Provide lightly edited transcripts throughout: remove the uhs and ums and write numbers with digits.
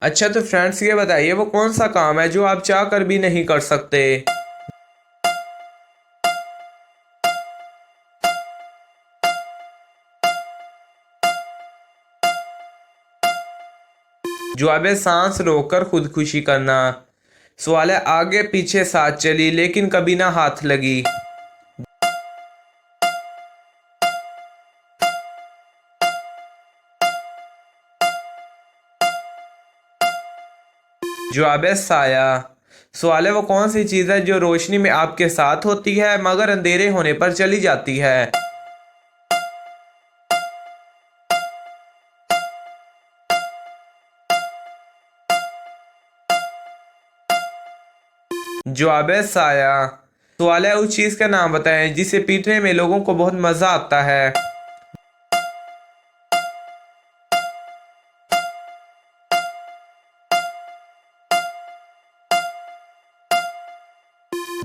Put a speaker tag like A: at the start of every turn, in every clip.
A: अच्छा तो फ्रेंड्स ये बताइए वो कौन सा काम है जो आप चाह कर भी नहीं कर सकते। जवाब है सांस रोककर खुदकुशी करना। सवाल है आगे पीछे साथ चली लेकिन कभी ना हाथ लगी। जवाब है साया। सवाल है वो कौन सी चीज़ है जो रोशनी में आपके साथ होती है मगर अंधेरे होने पर चली जाती है। जवाब है साया। सवाल है उस चीज़ का नाम बताएं जिसे पीटने में लोगों को बहुत मजा आता है।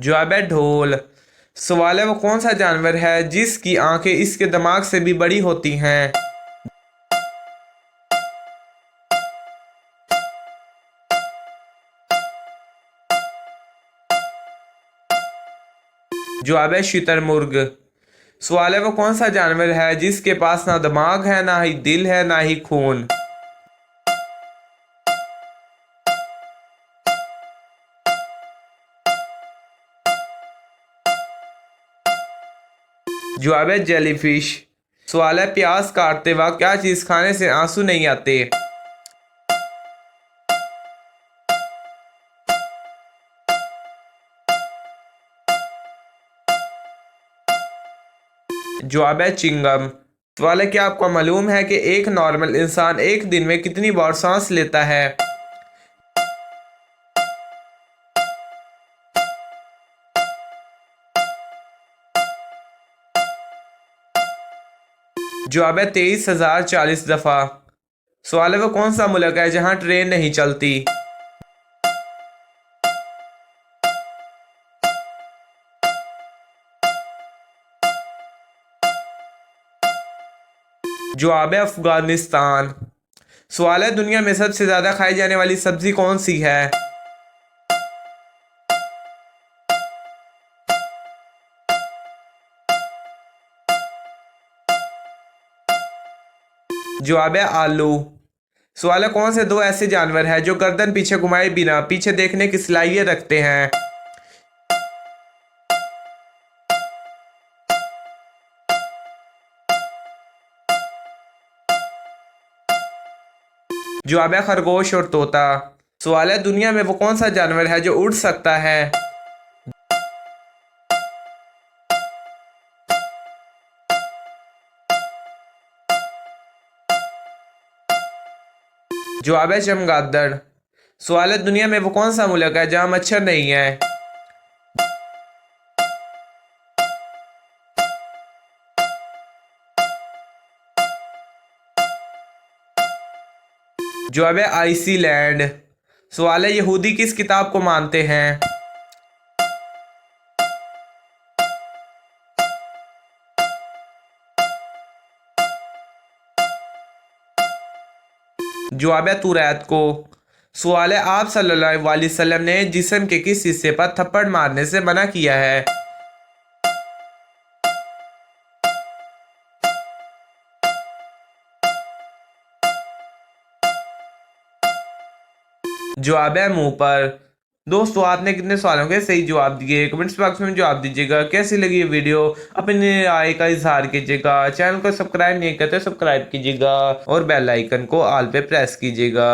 A: जवाब है ढोल। सवाल है वो कौन सा जानवर है जिसकी आंखें इसके दिमाग से भी बड़ी होती हैं। जवाब है शुतुरमुर्ग। सवाल है वो कौन सा जानवर है जिसके पास ना दिमाग है ना ही दिल है ना ही खून। जवाब है जेलीफिश। सवाल है प्याज काटते वक्त क्या चीज खाने से आंसू नहीं आते। जवाब है चिंगम। सवाल है क्या आपको मालूम है कि एक नॉर्मल इंसान एक दिन में कितनी बार सांस लेता है। जवाब है 23,040 दफा। सवाल है वो कौन सा मुल्क है जहां ट्रेन नहीं चलती। जवाब है अफगानिस्तान। सवाल है दुनिया में सबसे ज्यादा खाई जाने वाली सब्जी कौन सी है। जवाब है आलू। सवाल है कौन से दो ऐसे जानवर हैं जो गर्दन पीछे घुमाए बिना पीछे देखने की सलाहियत रखते हैं। जवाब है खरगोश और तोता। सवाल है दुनिया में वो कौन सा जानवर है जो उड़ सकता है। जवाब है चमगादड़। सवाल है दुनिया में वो कौन सा मुल्क है जहां मच्छर नहीं है। जवाब है आइसलैंड। सवाल है यहूदी किस किताब को मानते हैं। जवाब है तुरैत को। सवाल है आप सल्लल्लाहु अलैहि वसल्लम ने जिस्म के किस हिस्से पर थप्पड़ मारने से मना किया है। जवाब है मुंह पर। दोस्तों आपने कितने सवालों के सही जवाब दिए कमेंट्स बॉक्स में जवाब दीजिएगा। कैसी लगी ये वीडियो अपनी राय का इजहार कीजिएगा। चैनल को सब्सक्राइब नहीं करते सब्सक्राइब कीजिएगा और बेल आइकन को ऑल पे प्रेस कीजिएगा।